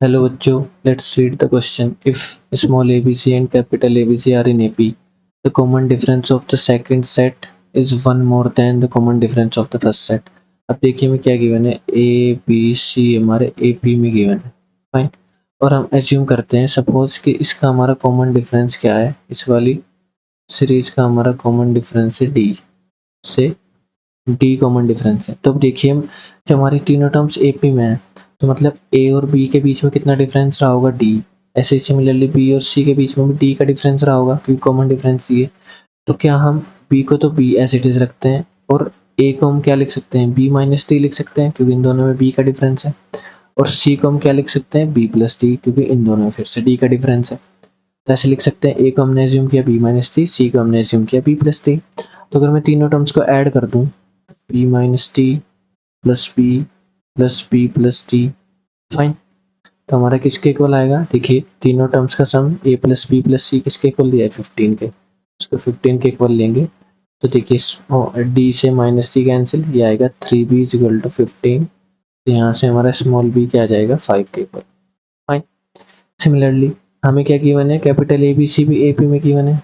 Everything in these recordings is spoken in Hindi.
Hello बच्चों, let's read the question. If small abc and capital ABC are in AP, the common difference of the second set is one more than the common difference of the first set. अब देखिए हमें क्या गिवन है, ए बी सी हमारे AP में गिवन है, फाइन। और हम एज्यूम करते हैं सपोज कि इसका हमारा कॉमन डिफरेंस क्या है, इस वाली सीरीज का हमारा कॉमन डिफरेंस है डी से डी कॉमन डिफरेंस है। तो अब देखिए हम जब हमारी तीनों टर्म्स AP में है तो मतलब ए और बी के बीच में कितना डिफरेंस रहा होगा, डी। ऐसे ही सिमिलरली बी और सी के बीच में भी डी का डिफरेंस रहा होगा क्योंकि कॉमन डिफरेंस ये। तो क्या हम बी को तो बी एज इट इज रखते हैं और ए को हम क्या लिख सकते हैं, बी माइनस डी लिख सकते हैं क्योंकि इन दोनों में बी का डिफरेंस है। और सी को हम क्या लिख सकते हैं, बी प्लस डी, क्योंकि इन दोनों में फिर से डी का डिफरेंस है। तो ऐसे लिख सकते हैं, ए को हमने एज्यूम किया बी माइनस डी, सी को हमने एज्यूम किया बी प्लस डी। तो अगर मैं तीनों टर्म्स को ऐड कर दूं, b minus D plus B plus d, fine. तो हमारा किसके इक्वल आएगा, देखिए तीनों टर्म्स का sum a plus B plus c किसके इक्वल दिया है, 15 के। उसको 15 के इक्वल लेंगे तो देखिए डी से माइनस डी कैंसिल, ये आएगा 3b इज इक्वल टू 15। तो यहाँ से हमारा स्मॉल b क्या आ जाएगा, 5 के इक्वल, फाइन। सिमिलरली हमें क्या गिवन है, कैपिटल ए बी सी भी ए पी में गिवन है,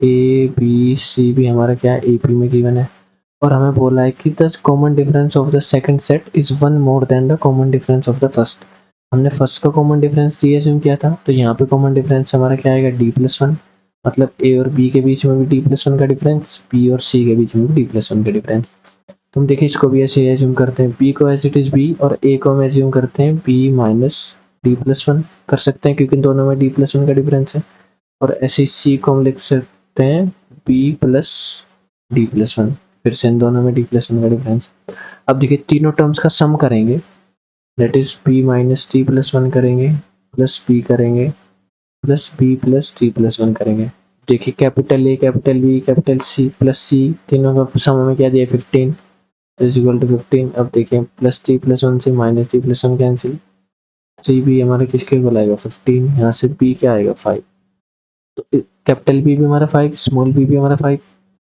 ए बी सी भी हमारा क्या है, ए पी में गिवन है। और हमें बोला है कि the common difference of the second set is one more than the common difference of the first. हमने फर्स्ट का कॉमन डिफरेंस डी एज्यूम किया था, तो यहाँ पे कॉमन डिफरेंस हमारा क्या आएगा, डी प्लस वन। मतलब ए और बी के बीच में भी डी प्लस वन का डिफरेंस, बी और सी के बीच में भी डी प्लस वन का डिफरेंस। तो हम देखिए इसको भी ऐसे एज्यूम करते हैं, बी को एज इट इज बी और ए को हम एज्यूम करते हैं B minus D plus one कर सकते हैं क्योंकि दोनों में डी प्लस वन का डिफरेंस है। और ऐसे सी को हम लिख सकते हैं B plus D plus one, फिर से इन दोनों में डी प्लस वन का डिफरेंस। अब देखिए तीनों टर्म्स का सम करेंगे, that is B minus D plus one करेंगे, प्लस बी करेंगे, plus B plus D plus one करेंगे। देखिए capital A capital B capital C plus C, तीनों का सम हमें क्या दिया, 15 इज इक्वल टू 15। अब देखिए प्लस डी प्लस वन से minus D plus one cancel, 3b हमारा किसके इक्वल आएगा, 15। यहाँ से b क्या आएगा, 5। तो कैपिटल बी भी हमारा 5, स्मॉल बी भी हमारा 5।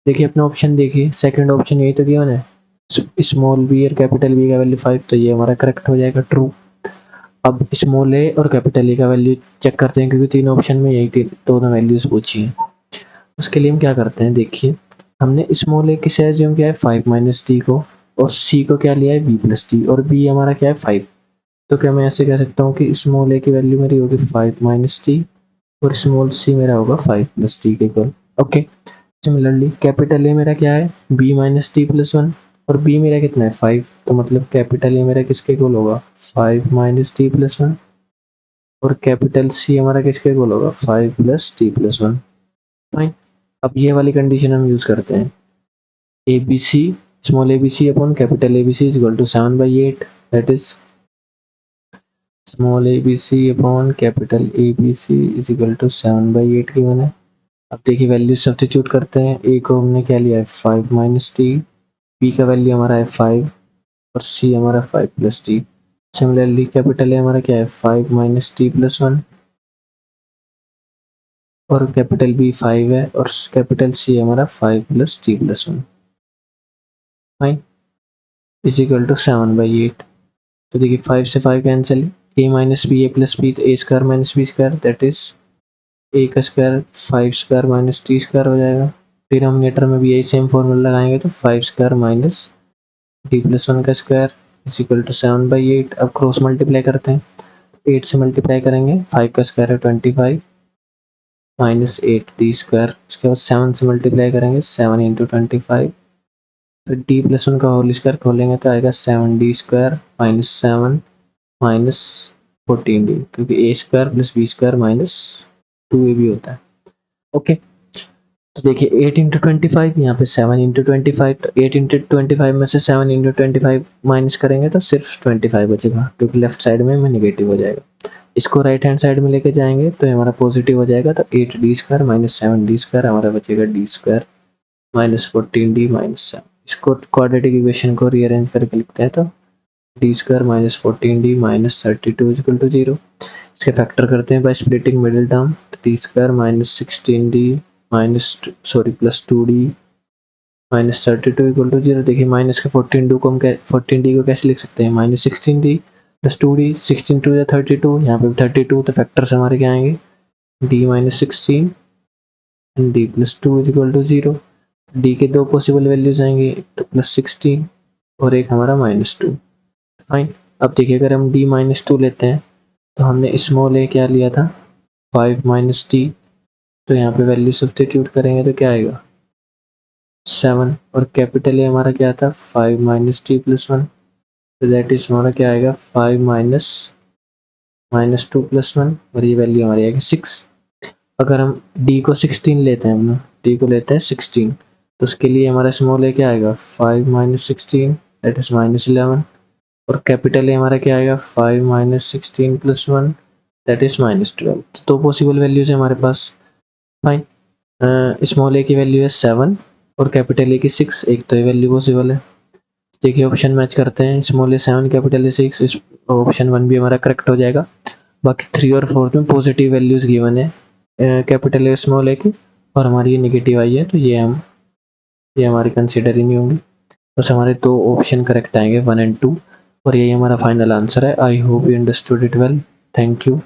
देखिए अपना ऑप्शन देखिए, सेकंड ऑप्शन यही तो गिवन है, स्मॉल बी और कैपिटल बी का वैल्यू 5, तो ये हमारा करेक्ट हो जाएगा, ट्रू। अब स्मॉल ए और कैपिटल ए का वैल्यू चेक करते हैं क्योंकि तीन ऑप्शन में यही दोनों वैल्यूज पूछी है। उसके लिए हम क्या करते हैं, देखिए हमने स्मॉल ए किसे एज्यूम किया है, 5 माइनस डी को, और सी को क्या लिया है, बी प्लस डी, और बी हमारा क्या है, 5। तो क्या मैं ऐसे कह सकता हूँ कि स्मॉल ए की वैल्यू मेरी होगी 5 माइनस डी और स्मॉल सी मेरा होगा 5 प्लस डी के equal, okay. Similarly capital A मेरा क्या है, b minus D plus one, और बी मेरा कितना है, 5। तो मतलब कैपिटल ए मेरा किसके इक्वल होगा, 5 माइनस डी प्लस वन, और कैपिटल सी हमारा किसके इक्वल होगा, 5 plus D plus one, fine. अब ये वाली कंडीशन हम यूज करते हैं, a B c, small a B c upon capital A B C is equal to 7/8, that is small a B c upon capital A B C is equal to 7/8 given है। अब देखिए वैल्यू सब्स्टिट्यूट करते हैं, ए को हमने क्या लिया है, 5 माइनस डी, बी का वैल्यू हमारा है 5 और सी हमारा 5 plus D. Similarly capital A हमारा क्या है, 5 माइनस डी प्लस वन, और कैपिटल बी 5 है, और कैपिटल सी हमारा 5 plus D plus one, fine, is equal to 7/8। तो देखिए 5 से 5 cancel, A minus B A plus B, तो A square minus B square, that is A का square 5 square minus D square हो जाएगा। डिनोमिनेटर में भी यही सेम फॉर्मूला लगाएंगे तो 5 square minus D plus one का स्क्वायर इज इक्वल टू 7/8। अब क्रॉस मल्टीप्लाई करते हैं, 8 से मल्टीप्लाई करेंगे, 5 का स्क्वायर है 25 माइनस 8 डी स्क्वायर, उसके बाद 7 से मल्टीप्लाई करेंगे, 7 इंटू 25, तो डी प्लस वन का होल स्क्वायर खोलेंगे तो आएगा 7d square minus 7 minus 14d, क्योंकि A square plus B square minus 2a भी होता है, ओके। तो देखिए 8 इंटू 25, यहाँ पे 7 इंटू 25, तो 8 इंटू 25 में से 7 इंटू 25 माइनस करेंगे तो सिर्फ 25 बचेगा क्योंकि लेफ्ट साइड में नेगेटिव हो जाएगा। इसको राइट हैंड साइड में लेके जाएंगे तो हमारा पॉजिटिव हो जाएगा, तो 8d square minus 7d square हमारा बचेगा d square minus 14d minus 7। इसको क्वाड्रेटिक इक्वेशन को रीअरेंज करके लिखते हैं तो d square minus 14d minus 32 is equal to 0। इसके फैक्टर करते हैं by splitting middle term, d square minus 16d minus plus 2d minus 32 equal to 0। देखिए माइनस के 14d को हम कैसे लिख सकते हैं, minus 16d, plus 2d, 16 to या 32, यहाँ पे 32 तो फैक्टर्स हमारे क्या आएंगे, d minus 16 and d plus 2 is equal to 0। d के दो पॉसिबल वैल्यूज आएंगे, एक तो प्लस 16 और एक हमारा माइनस 2। फाइन। अब देखिए अगर हम d माइनस 2 लेते हैं तो हमने स्मॉल ए क्या लिया था, 5 माइनस टी, तो यहाँ पे वैल्यू सब्सटीट्यूट करेंगे तो क्या आएगा 7, और कैपिटल ए हमारा क्या था 5 माइनस टी प्लस 1, तो दैट इज हमारा क्या आएगा 5 माइनस 2 प्लस 1, और ये वैल्यू हमारी आएगी 6। अगर हम d को 16 लेते हैं, हम d को लेते हैं 16, तो उसके लिए हमारा स्मॉल ए क्या आएगा 5 माइनस 16 दैट इज माइनस 11, और कैपिटल ए हमारा क्या आएगा 5 minus 16 plus 1 that is minus 12। तो पॉसिबल वैल्यूज है हमारे पास। फाइन। स्मॉल ए की वैल्यू है 7 और कैपिटल ए की 6, एक तो ये वैल्यू पॉसिबल है। देखिए ऑप्शन मैच करते हैं, small A 7 capital A 6, option 1 भी हमारा करेक्ट हो जाएगा। बाकी 3 और 4 में पॉजिटिव वैल्यूज गिवन है कैपिटल ए स्मॉल ए की, और हमारी ये नेगेटिव आई है, तो ये हमारी कंसिडर ही नहीं होंगी। बस हमारे दो ऑप्शन करेक्ट आएंगे 1 एंड 2, और यही हमारा फाइनल आंसर है। I hope you understood it well. Thank you.